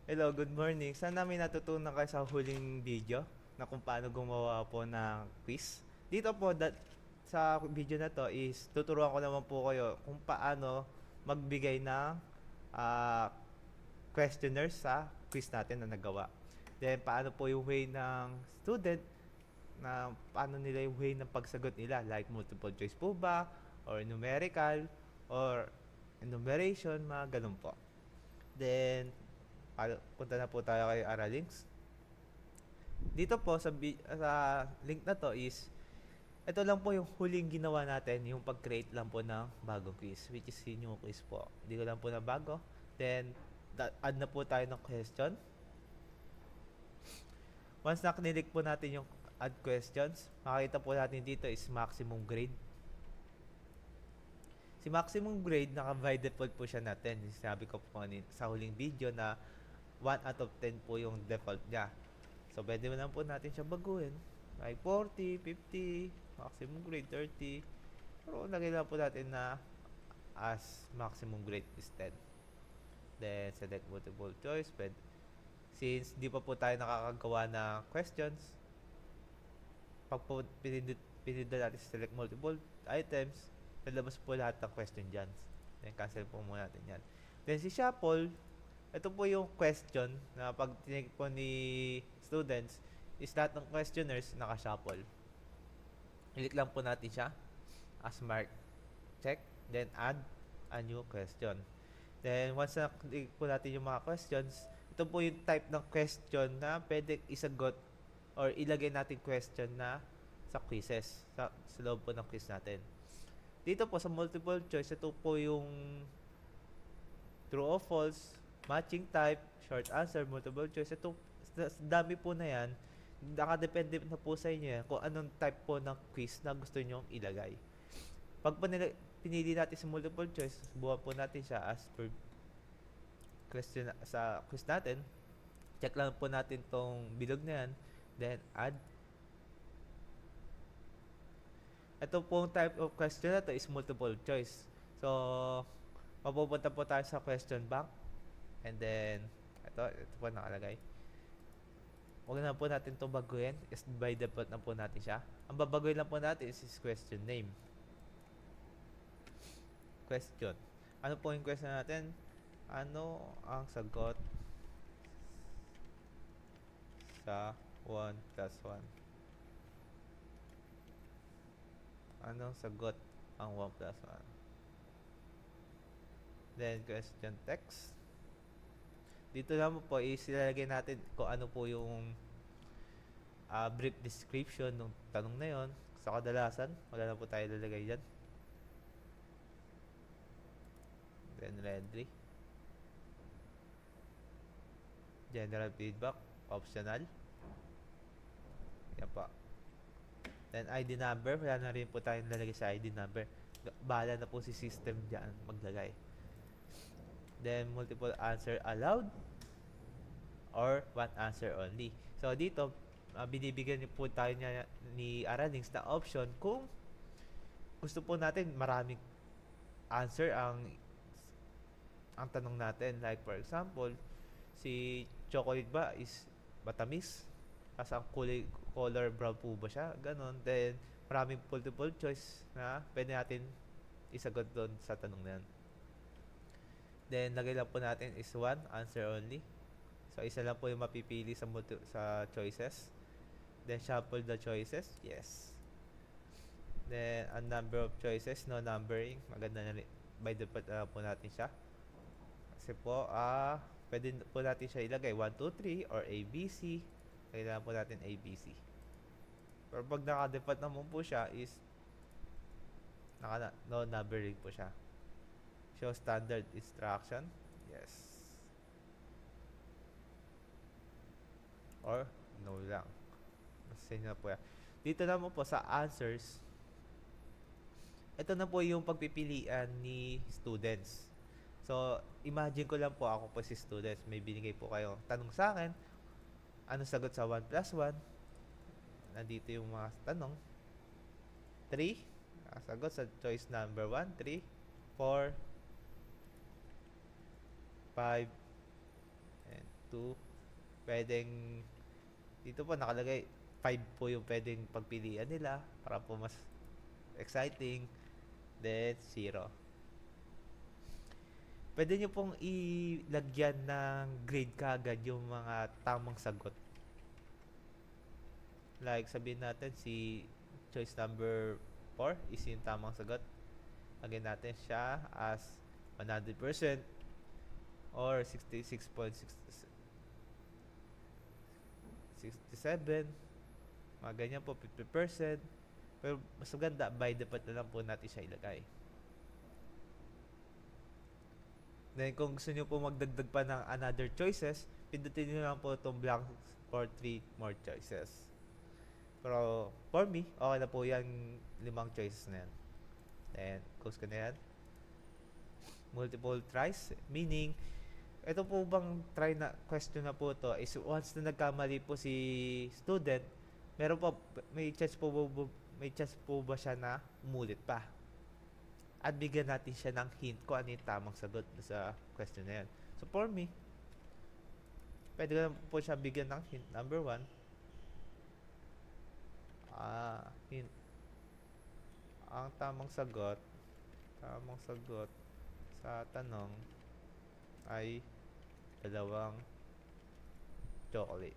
Hello, good morning. Sana may natutunan kayo sa huling video na kung paano gumawa po ng quiz. Dito po, sa video na to is tuturuan ko naman po kayo kung paano magbigay ng ah, questionnaires sa quiz natin na nagawa. Then, paano po yung way ng student na paano nila yung way ng pagsagot nila, like multiple choice po ba, or numerical, or enumeration, mga ganun po. Then, punta na po tayo kay Aralinks. Dito po sa link na to is ito lang po yung huling ginawa natin, yung pag-create lang po ng bagong quiz, which is yung new quiz po. Hindi ko lang po na bago. Then, add na po tayo ng question. Once na kinilik po natin yung add questions, makikita po natin dito is maximum grade. Si maximum grade, naka-by default po siya natin. Sabi ko po sa huling video na 1 out of 10 po yung default niya. So, pwede mo lang po natin siya baguhin. Like 40, 50, maximum grade 30. Pero lagay lang po natin na as maximum grade is 10. Then, select multiple choice. Since di pa po tayo nakakagawa ng questions, pag po pinindot natin select multiple items, lalabas po lahat ng question dyan. Then, cancel po muna natin yan. Then, si Shuffle, ito po yung question na pag tinig po ni students is lahat ng questionnaires naka-shuffle. Click lang po natin siya as mark check, then add a new question. Then once na click po natin yung mga questions, ito po yung type ng question na pwede isagot or ilagay natin question na sa quizzes, sa loob po ng quiz natin. Dito po sa multiple choice, ito po yung true or false, matching type, short answer, multiple choice. Ito, sa dami po na yan, nakadepende na po sa inyo yan kung anong type po ng quiz na gusto nyo ilagay. Pag pinili natin sa multiple choice, buwan po natin siya as per question sa quiz natin. Check lang po natin tong bilog na yan. Then, add. Ito pong type of question na to is multiple choice. So, mapupunta po tayo sa question bank. And then, ito po nakalagay. Huwag na po natin itong baguhin. Is by default na po natin siya. Ang babaguhin lang po natin is question name. Question. Ano po yung question natin? Ano ang sagot sa 1 plus 1? Anong sagot ang 1 plus 1? Then, question text. Dito naman po is ilalagay natin kung ano po yung brief description ng tanong na yon. Sa kadalasan, wala na po tayo lalagay dyan. Then, ready. General feedback, optional. Yan po. Then, ID number, wala na rin po tayong lalagay sa ID number. Bahala na po si system dyan maglagay. Then, multiple answer allowed or one answer only. So, dito, binibigyan po tayo ni Aranings na option kung gusto po natin maraming answer ang tanong natin. Like, for example, si chocolate ba is matamis? Kasi ang color brown po ba siya? Ganon. Then, maraming multiple choice na pwede natin isagot doon sa tanong na yan. Then, lagay lang po natin is one, answer only. So, isa lang po yung mapipili sa choices. Then, shuffle the choices. Yes. Then, a number of choices, no numbering. Maganda na rin. By default na po natin siya. Kasi po, pwede po natin siya ilagay 1, 2, 3 or ABC. Kailangan po natin ABC. Pero pag naka-default naman po siya is no numbering po siya. Show standard instruction. Yes. Or no lang. Kasi na po yan. Dito naman po sa answers, ito na po yung pagpipilian ni students. So, imagine ko lang po ako po si students. May binigay po kayo tanong sa akin. Ano sagot sa 1 plus 1? Nandito yung mga tanong. 3. Sagot sa choice number 1, 3, 4, 5, and 2. Pwedeng, dito po nakalagay 5 po yung pwedeng pagpilian nila para po mas exciting. Then 0. Pwede nyo pong ilagyan ng grade kaagad yung mga tamang sagot. Like sabihin natin si choice number 4 is yung tamang sagot. Lagyan natin siya as 100% or 66.67. Mga ganyan po, 50%. Pero mas maganda, by default na lang po natin siya ilagay. Then kung gusto nyo po magdagdag pa ng another choices, pindutin nyo lang po itong blank for 3 more choices. Pero for me, okay na po yan 5 choices na yan. Then, close ko na yan. Multiple tries, meaning, ito po bang try na question na po to is once na nagkamali po si student, meron po, may chance po ba siya na umulit pa? At bigyan natin siya ng hint kung ano yung tamang sagot sa question na yan. So for me, pwede ko po siya bigyan ng hint number 1. Hint. Ang tamang sagot sa tanong ay 2 chocolate.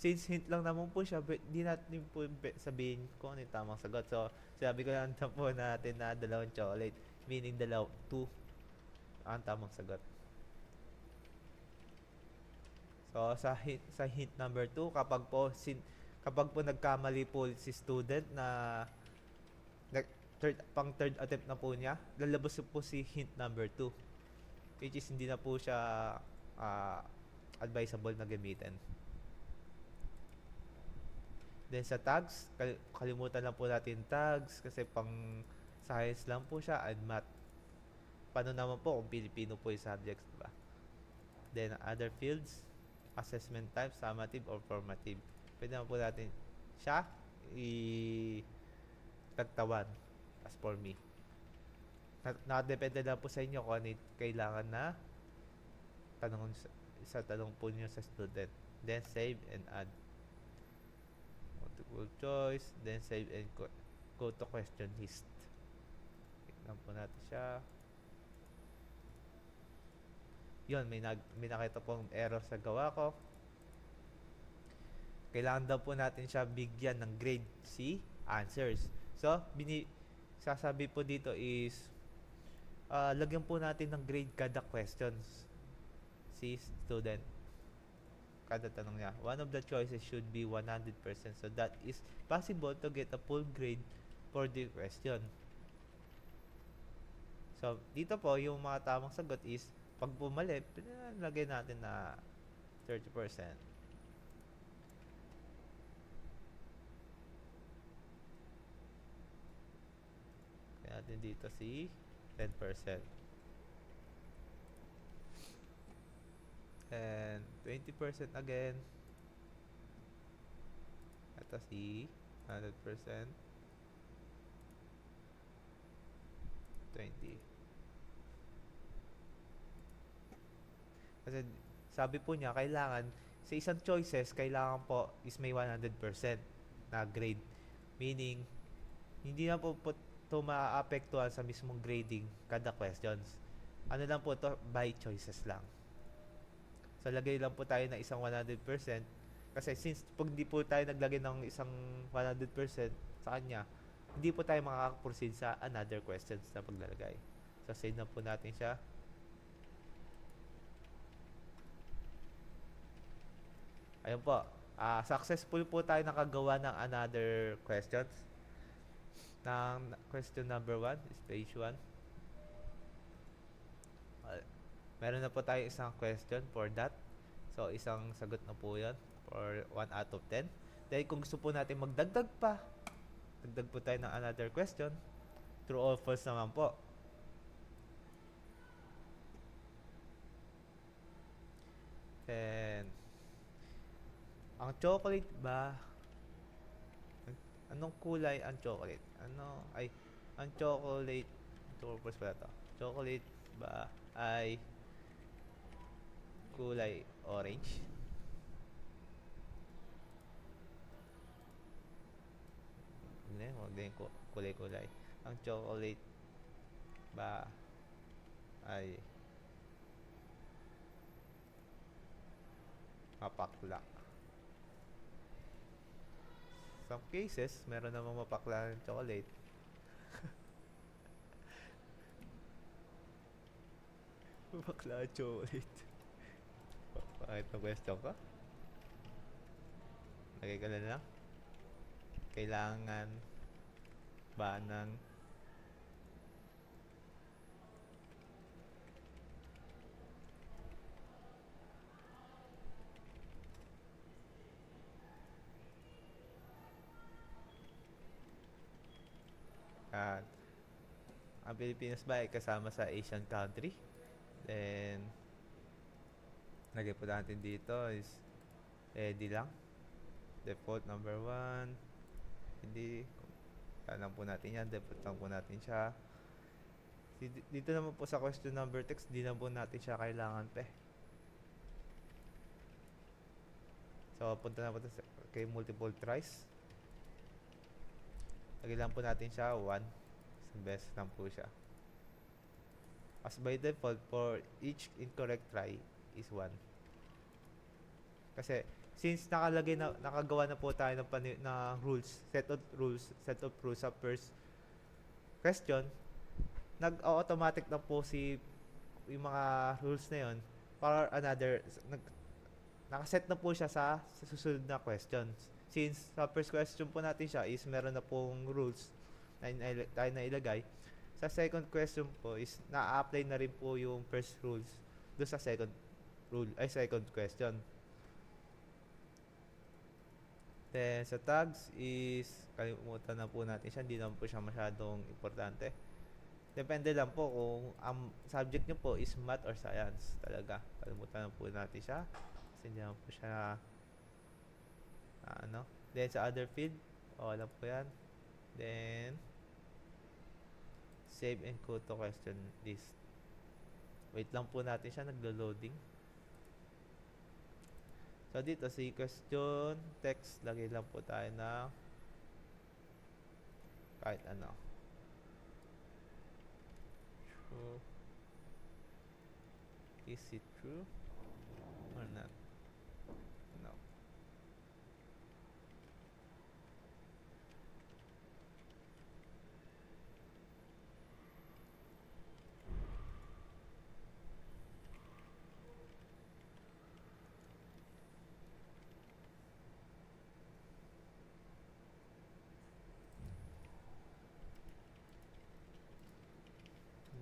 Since hint lang naman po siya, di natin po sabihin kung ano yung tamang sagot. So, sabi ko lang po natin na 2 chocolate, meaning 2 ang tamang sagot. So, sa hint number 2, kapag po nagkamali po si student na third attempt na po niya, lalabas po si hint number 2, which is hindi na po siya advisable na gamitin. Then sa tags, kalimutan lang po natin tags kasi pang science lang po siya and math. Paano naman po kung Pilipino po yung subjects, diba? Then other fields, assessment type, summative or formative. Pwede naman po natin siya tagtawan as for me. Nakadepende lang po sa inyo kung ano kailangan na tanong po niyo sa student. Then save and add. Multiple choice, then save and go to question list. Tignan po natin siya. Yun, may nakita pong error sa gawa ko. Kailangan daw po natin siya bigyan ng grade C answers. So, sasabi po dito is lagyan po natin ng grade kada questions si student. Kada tanong niya. One of the choices should be 100%. So, that is possible to get a full grade for the question. So, dito po, yung mga tamang sagot is, pag bumali, pinalagay natin na 30%. Kaya natin dito si 10%. And 20% again. Ito si 100%. 20. Kasi sabi po niya, kailangan sa isang choices, kailangan po is may 100% na grade. Meaning, hindi na po ito maaapektuhan sa mismong grading kada questions. Ano lang po ito? By choices lang. So, lagay lang po tayo ng isang 100% kasi since pag hindi po tayo naglagay ng isang 100% sa kanya, hindi po tayo makaka-proceed sa another questions na paglalagay. So, save na po natin siya. Ayun po. Successful po tayo nakagawa ng another questions. Ng question number 1 is page 1. Meron na po tayo isang question for that. So, isang sagot na po yan for 1 out of 10. Dahil kung gusto po natin magdagdag pa, dagdag po tayo ng another question. True or false naman po. And, ang chocolate ba, anong kulay ang chocolate? Ang chocolate, true or false pala to? Chocolate ba ay kulay orange. Hindi, huwag din kulay-kulay. Ang chocolate ba ay mapakla? Some cases, meron namang mapakla ng chocolate. Mapakla ng chocolate. Bakit na question ko? Lagay ka na lang. Kailangan ba ng at ang Pilipinas ba ay kasama sa Asian country? Then, lagay po natin dito is ready lang. Default number 1. Hindi. Lang po natin yan. Default lang po natin siya. Dito naman po sa question number text, di na po natin siya kailangan pa. So, punta na po kay multiple tries. Lagay lang po natin siya 1. Best lang po siya. As by default, for each incorrect try is 1. Kasi, since nakagawa na po tayo ng rules, set of rules sa first question, nag-automatic na po yung mga rules na yon para nakaset na po siya sa susunod na questions. Since sa first question po natin siya is meron na pong rules na tayo na ilagay, sa second question po is na-apply na rin po yung first rules do sa second question. Then sa tags is kalimutan na po natin siya, hindi naman po siya masyadong importante. Depende lang po kung ang subject nyo po is math or science talaga. Kalimutan na po natin siya kasi hindi naman po siya Then sa other field, wala po yan. Then save and go to question list. Wait lang po natin siya, naglo-loading. So dito si question text, lagay lang po tayo ng kahit ano. True. Is it true or not? No.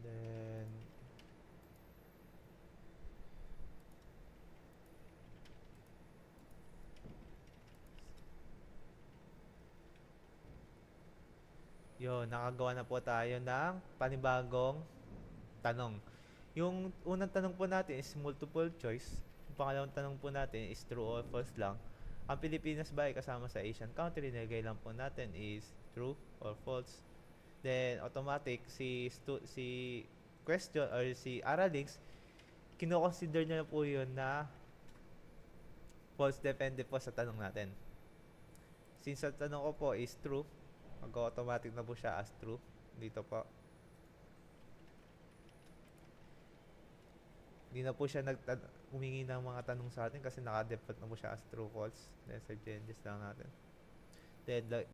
Then nakagawa na po tayo ng panibagong tanong. Yung unang tanong po natin is multiple choice. Yung pangalawang tanong po natin is true or false lang. Ang Pilipinas ba ay kasama sa Asian country? Nilagay lang po natin is true or false. Then automatic si question or si Aralinks, kino-consider niya po yun na false, depende po sa tanong natin. Since sa tanong ko po is true, mag-automatic na po siya as true dito po. Hindi na po siya humingi ng mga tanong sa atin kasi naka-default na po siya as true false. Then sa changes lang natin. Then